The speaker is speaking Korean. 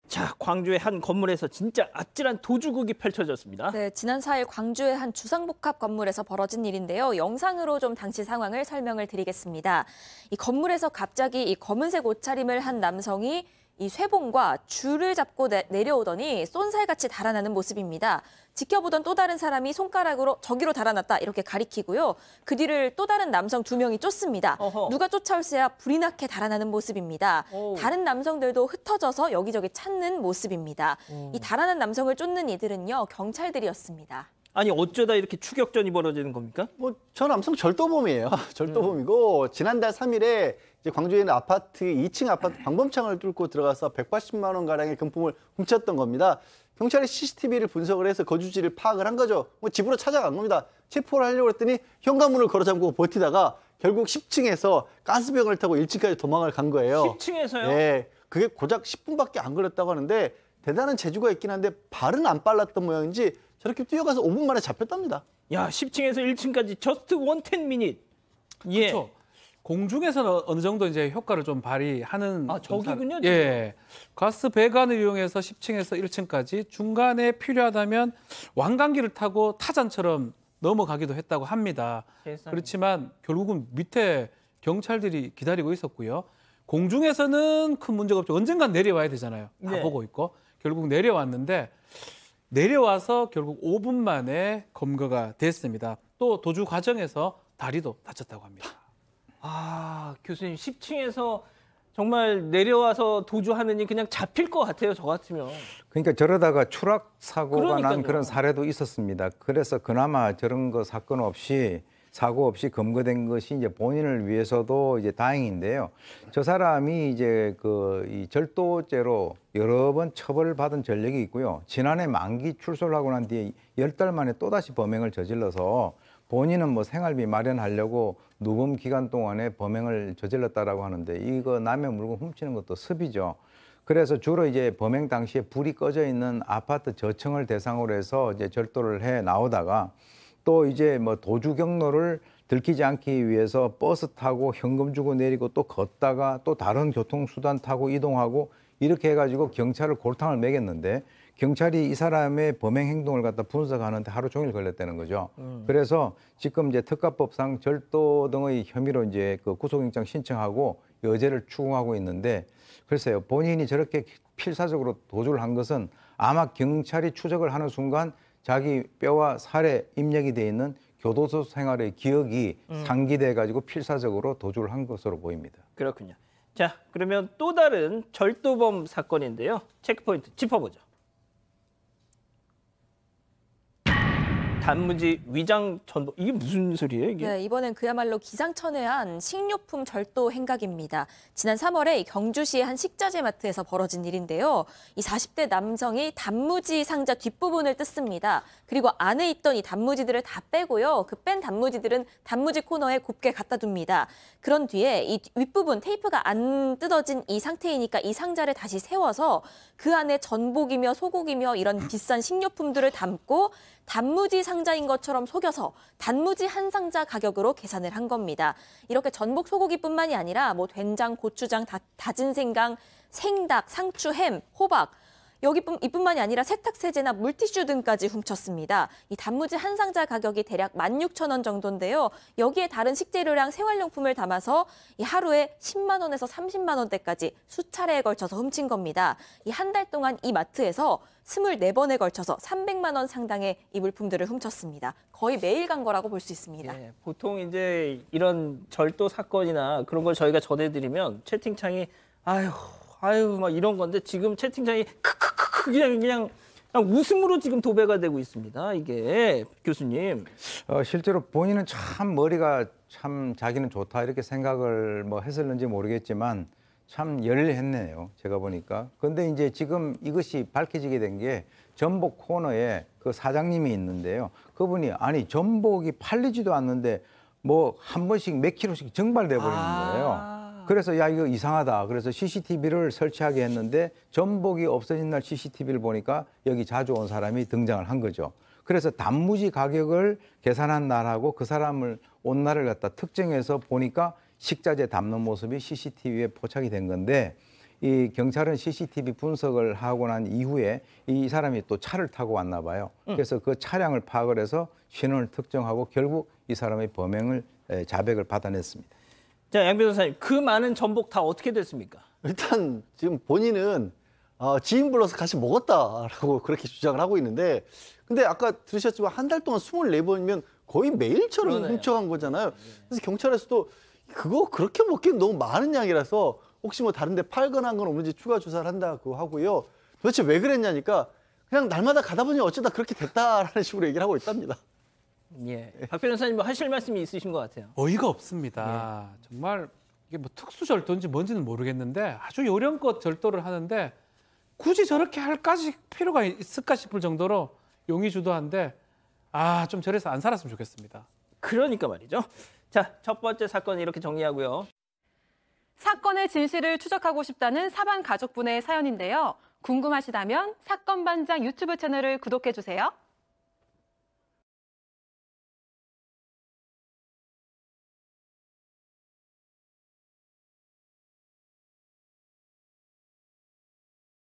자, 광주의 한 건물에서 진짜 아찔한 도주극이 펼쳐졌습니다. 네, 지난 4일 광주의 한 주상복합 건물에서 벌어진 일인데요. 영상으로 좀 당시 상황을 설명을 드리겠습니다. 이 건물에서 갑자기 이 검은색 옷차림을 한 남성이 이 쇠봉과 줄을 잡고 내려오더니 쏜살같이 달아나는 모습입니다. 지켜보던 또 다른 사람이 손가락으로 저기로 달아났다 이렇게 가리키고요. 그 뒤를 또 다른 남성 2명이 쫓습니다. 어허. 누가 쫓아올세야 불이 나게 달아나는 모습입니다. 오. 다른 남성들도 흩어져서 여기저기 찾는 모습입니다. 이 달아난 남성을 쫓는 이들은요, 경찰들이었습니다. 아니 어쩌다 이렇게 추격전이 벌어지는 겁니까? 저 남성 절도범이에요. 절도범이고 지난달 3일에 이제 광주에 있는 아파트 2층 아파트 방범창을 뚫고 들어가서 180만 원 가량의 금품을 훔쳤던 겁니다. 경찰이 CCTV를 분석을 해서 거주지를 파악을 한 거죠. 집으로 찾아간 겁니다. 체포를 하려고 했더니 현관문을 걸어잠그고 버티다가 결국 10층에서 가스병을 타고 1층까지 도망을 간 거예요. 10층에서요? 네, 그게 고작 10분밖에 안 걸렸다고 하는데 대단한 재주가 있긴 한데 발은 안 빨랐던 모양인지 저렇게 뛰어가서 5분 만에 잡혔답니다. 야, 10층에서 1층까지 저스트 110 미닛. 예. 그렇죠. 공중에서는 어느 정도 이제 효과를 좀 발휘하는. 저기군요. 예. 가스 배관을 이용해서 10층에서 1층까지 중간에 필요하다면 왕관기를 타고 타잔처럼 넘어가기도 했다고 합니다. 세상에. 그렇지만 결국은 밑에 경찰들이 기다리고 있었고요. 공중에서는 큰 문제가 없죠. 언젠간 내려와야 되잖아요. 다 네. 보고 있고. 결국 내려왔는데 내려와서 결국 5분 만에 검거가 됐습니다. 또 도주 과정에서 다리도 다쳤다고 합니다. 아, 교수님 10층에서 정말 내려와서 도주하느니 그냥 잡힐 것 같아요, 저 같으면. 그러니까 저러다가 추락 사고가 그러니까요. 난 그런 사례도 있었습니다. 그래서 그나마 저런 거 사건 없이 사고 없이 검거된 것이 이제 본인을 위해서도 이제 다행인데요. 저 사람이 이제 이 절도죄로 여러 번 처벌을 받은 전력이 있고요. 지난해 만기 출소를 하고 난 뒤에 10달 만에 또다시 범행을 저질러서 본인은 뭐 생활비 마련하려고 누범 기간 동안에 범행을 저질렀다라고 하는데 이거 남의 물건 훔치는 것도 습이죠. 그래서 주로 이제 범행 당시에 불이 꺼져 있는 아파트 저층을 대상으로 해서 이제 절도를 해 나오다가 또 이제 뭐 도주 경로를 들키지 않기 위해서 버스 타고 현금 주고 내리고 또 걷다가 또 다른 교통수단 타고 이동하고 이렇게 해가지고 경찰을 골탕을 먹였는데 경찰이 이 사람의 범행 행동을 갖다 분석하는데 하루 종일 걸렸다는 거죠. 그래서 지금 이제 특가법상 절도 등의 혐의로 이제 그 구속영장 신청하고 여죄를 추궁하고 있는데 글쎄요, 본인이 저렇게 필사적으로 도주를 한 것은 아마 경찰이 추적을 하는 순간 자기 뼈와 살에 입력이 돼 있는 교도소 생활의 기억이 상기돼 가지고 필사적으로 도주를 한 것으로 보입니다. 그렇군요. 자, 그러면 또 다른 절도범 사건인데요. 체크포인트 짚어보죠. 단무지 위장 전복, 이게 무슨 소리예요, 이게? 네, 이번엔 그야말로 기상천외한 식료품 절도 행각입니다. 지난 3월에 경주시의 한 식자재 마트에서 벌어진 일인데요. 이 40대 남성이 단무지 상자 뒷부분을 뜯습니다. 그리고 안에 있던 이 단무지들을 다 빼고요. 그 뺀 단무지들은 단무지 코너에 곱게 갖다 둡니다. 그런 뒤에 이 윗부분 테이프가 안 뜯어진 이 상태이니까 이 상자를 다시 세워서 그 안에 전복이며 소고기며 이런 비싼 식료품들을 담고 단무지 상자인 것처럼 속여서 단무지 한 상자 가격으로 계산을 한 겁니다. 이렇게 전복 소고기뿐만이 아니라 뭐 된장, 고추장, 다진 생강, 생닭, 상추, 햄, 호박 이뿐만이 아니라 세탁세제나 물티슈 등까지 훔쳤습니다. 이 단무지 한 상자 가격이 대략 16,000원 정도인데요. 여기에 다른 식재료랑 생활용품을 담아서 이 하루에 10만 원에서 30만 원대까지 수차례에 걸쳐서 훔친 겁니다. 이 한 달 동안 이 마트에서 24번에 걸쳐서 300만 원 상당의 이 물품들을 훔쳤습니다. 거의 매일 간 거라고 볼 수 있습니다. 네, 보통 이제 이런 절도 사건이나 그런 걸 저희가 전해드리면 채팅창이 아유 막 이런 건데 지금 채팅창이 크크크크 그냥 웃음으로 지금 도배가 되고 있습니다. 이게 교수님. 실제로 본인은 참 머리가 참 자기는 좋다 이렇게 생각을 뭐 했을는지 모르겠지만 참 열일했네요. 제가 보니까. 그런데 이제 지금 이것이 밝혀지게 된 게 전복 코너에 그 사장님이 있는데요. 그분이 아니 전복이 팔리지도 않는데 뭐 한 번씩 몇 킬로씩 증발돼 버리는 거예요. 그래서 야 이거 이상하다. 그래서 CCTV를 설치하게 했는데 전복이 없어진 날 CCTV를 보니까 여기 자주 온 사람이 등장을 한 거죠. 그래서 단무지 가격을 계산한 날하고 그 사람을 온 날을 갖다 특정해서 보니까 식자재 담는 모습이 CCTV에 포착이 된 건데 이 경찰은 CCTV 분석을 하고 난 이후에 이 사람이 또 차를 타고 왔나 봐요. 그래서 그 차량을 파악을 해서 신원을 특정하고 결국 이 사람의 범행을 자백을 받아냈습니다. 자, 양 변호사님, 그 많은 전복 다 어떻게 됐습니까? 일단 지금 본인은 지인 불러서 같이 먹었다라고 그렇게 주장을 하고 있는데, 근데 아까 들으셨지만 한 달 동안 24번이면 거의 매일처럼 그러네요. 훔쳐간 거잖아요. 그래서 경찰에서도 그거 그렇게 먹기엔 너무 많은 양이라서 혹시 뭐 다른 데 팔거나 한 건 없는지 추가 조사를 한다고 하고요. 도대체 왜 그랬냐니까 그냥 날마다 가다 보니 어쩌다 그렇게 됐다라는 식으로 얘기를 하고 있답니다. 예. 박 변호사님 뭐 하실 말씀이 있으신 것 같아요. 어이가 없습니다. 정말 이게 뭐 특수 절도인지 뭔지는 모르겠는데 아주 요령껏 절도를 하는데 굳이 저렇게 할까지 필요가 있을까 싶을 정도로 용의주도한데 좀 저래서 안 살았으면 좋겠습니다. 그러니까 말이죠. 자, 첫 번째 사건 이렇게 정리하고요. 사건의 진실을 추적하고 싶다는 사반 가족분의 사연인데요. 궁금하시다면 사건 반장 유튜브 채널을 구독해 주세요.